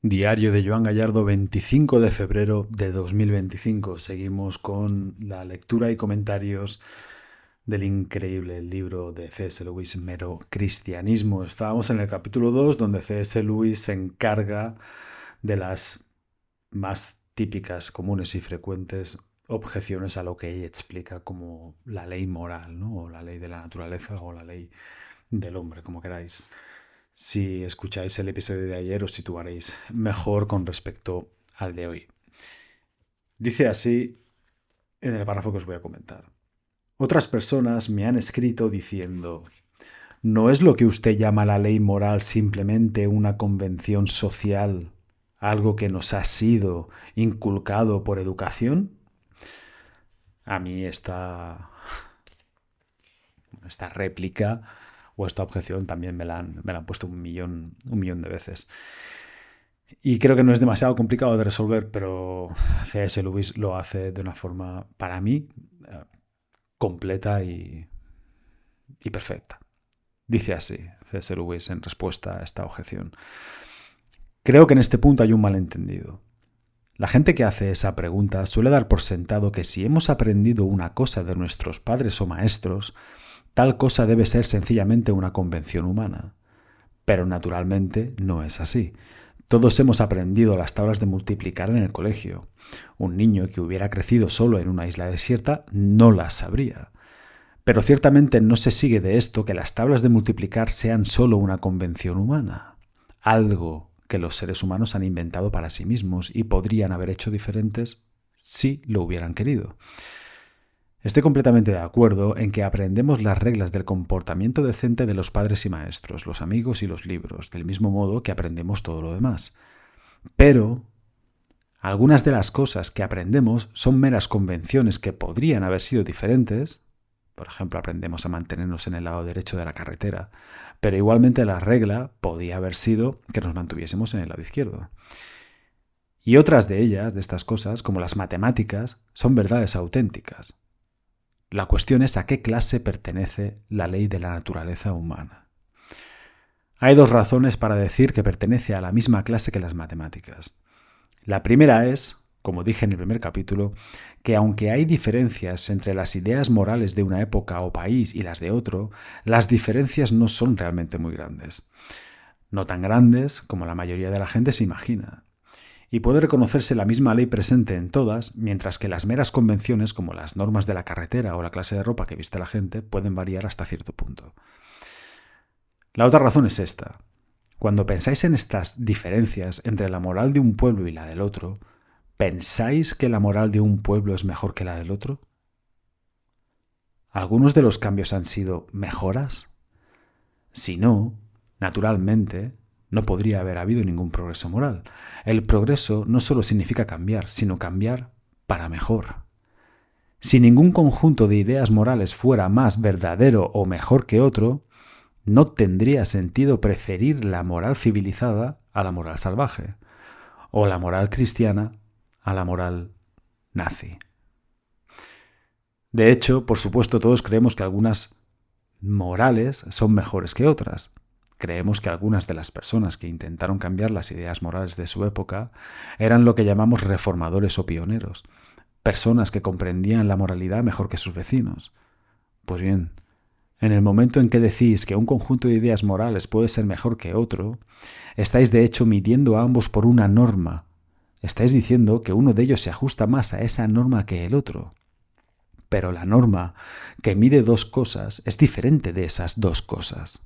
Diario de Joan Gallardo, 25 de febrero de 2025. Seguimos con la lectura y comentarios del increíble libro de C.S. Lewis, Mero Cristianismo. Estábamos en el capítulo 2, donde C.S. Lewis se encarga de las más típicas, comunes y frecuentes objeciones a lo que ella explica como la ley moral, ¿no? O la ley de la naturaleza o la ley del hombre, como queráis. Si escucháis el episodio de ayer os situaréis mejor con respecto al de hoy. Dice así en el párrafo que os voy a comentar. Otras personas me han escrito diciendo: ¿no es lo que usted llama la ley moral simplemente una convención social, algo que nos ha sido inculcado por educación? A mí esta réplica o esta objeción también me la han puesto un millón de veces. Y creo que no es demasiado complicado de resolver, pero C.S. Lewis lo hace de una forma, para mí, completa y perfecta. Dice así C.S. Lewis en respuesta a esta objeción. Creo que en este punto hay un malentendido. La gente que hace esa pregunta suele dar por sentado que si hemos aprendido una cosa de nuestros padres o maestros, tal cosa debe ser sencillamente una convención humana. Pero naturalmente no es así. Todos hemos aprendido las tablas de multiplicar en el colegio. Un niño que hubiera crecido solo en una isla desierta no las sabría. Pero ciertamente no se sigue de esto que las tablas de multiplicar sean solo una convención humana, algo que los seres humanos han inventado para sí mismos y podrían haber hecho diferentes si lo hubieran querido. Estoy completamente de acuerdo en que aprendemos las reglas del comportamiento decente de los padres y maestros, los amigos y los libros, del mismo modo que aprendemos todo lo demás. Pero algunas de las cosas que aprendemos son meras convenciones que podrían haber sido diferentes. Por ejemplo, aprendemos a mantenernos en el lado derecho de la carretera, pero igualmente la regla podía haber sido que nos mantuviésemos en el lado izquierdo. Y otras de ellas, de estas cosas, como las matemáticas, son verdades auténticas. La cuestión es a qué clase pertenece la ley de la naturaleza humana. Hay dos razones para decir que pertenece a la misma clase que las matemáticas. La primera es, como dije en el primer capítulo, que aunque hay diferencias entre las ideas morales de una época o país y las de otro, las diferencias no son realmente muy grandes. No tan grandes como la mayoría de la gente se imagina. Y puede reconocerse la misma ley presente en todas, mientras que las meras convenciones como las normas de la carretera o la clase de ropa que viste la gente pueden variar hasta cierto punto. La otra razón es esta. Cuando pensáis en estas diferencias entre la moral de un pueblo y la del otro, ¿pensáis que la moral de un pueblo es mejor que la del otro? ¿Algunos de los cambios han sido mejoras? Si no, naturalmente, no podría haber habido ningún progreso moral. El progreso no solo significa cambiar, sino cambiar para mejor. Si ningún conjunto de ideas morales fuera más verdadero o mejor que otro, no tendría sentido preferir la moral civilizada a la moral salvaje, o la moral cristiana a la moral nazi. De hecho, por supuesto, todos creemos que algunas morales son mejores que otras. Creemos que algunas de las personas que intentaron cambiar las ideas morales de su época eran lo que llamamos reformadores o pioneros, personas que comprendían la moralidad mejor que sus vecinos. Pues bien, en el momento en que decís que un conjunto de ideas morales puede ser mejor que otro, estáis de hecho midiendo a ambos por una norma. Estáis diciendo que uno de ellos se ajusta más a esa norma que el otro. Pero la norma que mide dos cosas es diferente de esas dos cosas.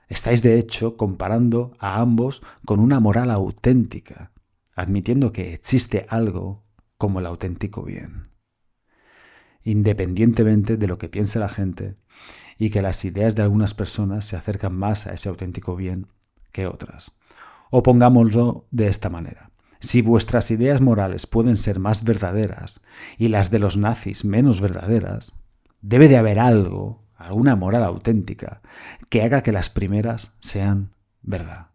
Estáis de hecho comparando a ambos con una moral auténtica, admitiendo que existe algo como el auténtico bien, independientemente de lo que piense la gente, y que las ideas de algunas personas se acercan más a ese auténtico bien que otras. O pongámoslo de esta manera. Si vuestras ideas morales pueden ser más verdaderas y las de los nazis menos verdaderas, debe de haber algo, alguna moral auténtica, que haga que las primeras sean verdad.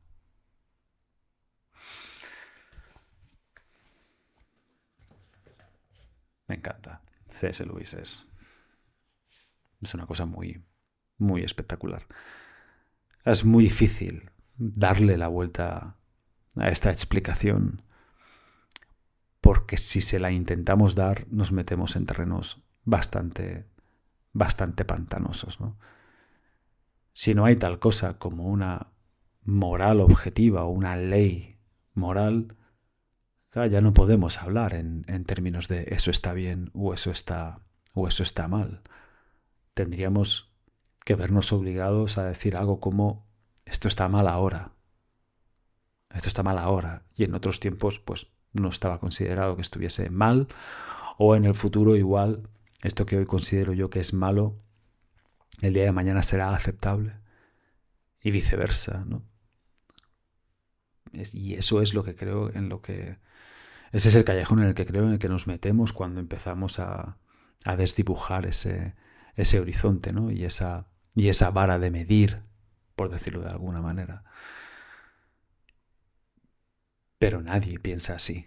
Me encanta. C.S. Lewis es una cosa muy, muy espectacular. Es muy difícil darle la vuelta a esta explicación, porque si se la intentamos dar nos metemos en terrenos bastante pantanosos, ¿no? Si no hay tal cosa como una moral objetiva o una ley moral, ya no podemos hablar en términos de eso está bien o eso está mal. Tendríamos que vernos obligados a decir algo como esto está mal ahora. Esto está mal ahora. Y en otros tiempos, pues no estaba considerado que estuviese mal. O en el futuro, igual, esto que hoy considero yo que es malo, el día de mañana será aceptable. Y viceversa, ¿no? Y eso es lo que creo ese es el callejón en el que creo en el que nos metemos cuando empezamos a desdibujar ese horizonte, ¿no? Y esa vara de medir, por decirlo de alguna manera. Pero nadie piensa así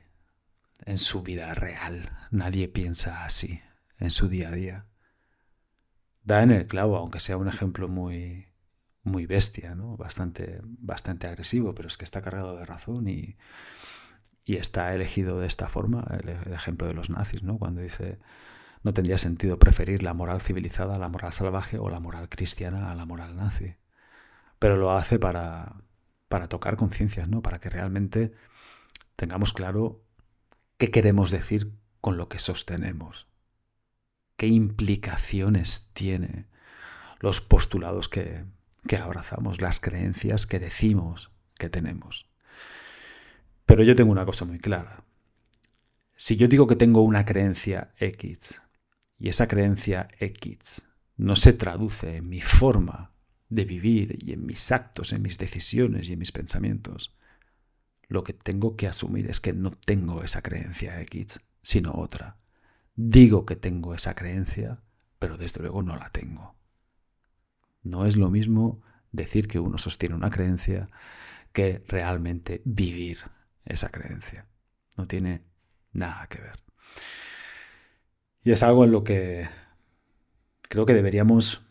en su vida real. Nadie piensa así en su día a día. Da en el clavo, aunque sea un ejemplo muy bestia, ¿no? Bastante agresivo, pero es que está cargado de razón y está elegido de esta forma, el ejemplo de los nazis, ¿no? Cuando dice no tendría sentido preferir la moral civilizada a la moral salvaje o la moral cristiana a la moral nazi. Pero lo hace para tocar conciencias, ¿no? Para que realmente tengamos claro qué queremos decir con lo que sostenemos. ¿Qué implicaciones tiene los postulados que abrazamos, las creencias que decimos que tenemos? Pero yo tengo una cosa muy clara. Si yo digo que tengo una creencia X y esa creencia X no se traduce en mi forma de vivir y en mis actos, en mis decisiones y en mis pensamientos, lo que tengo que asumir es que no tengo esa creencia X, sino otra. Digo que tengo esa creencia, pero desde luego no la tengo. No es lo mismo decir que uno sostiene una creencia que realmente vivir esa creencia. No tiene nada que ver. Y es algo en lo que creo que deberíamos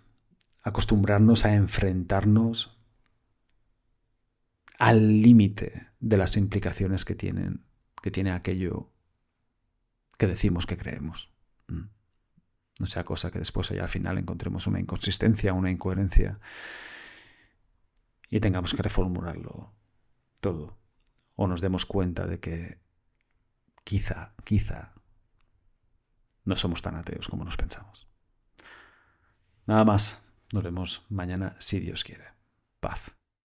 acostumbrarnos a enfrentarnos al límite de las implicaciones que tiene aquello que decimos que creemos. No sea cosa que después allá al final encontremos una inconsistencia, una incoherencia y tengamos que reformularlo todo. O nos demos cuenta de que quizá no somos tan ateos como nos pensamos. Nada más. Nos vemos mañana si Dios quiere. Paz.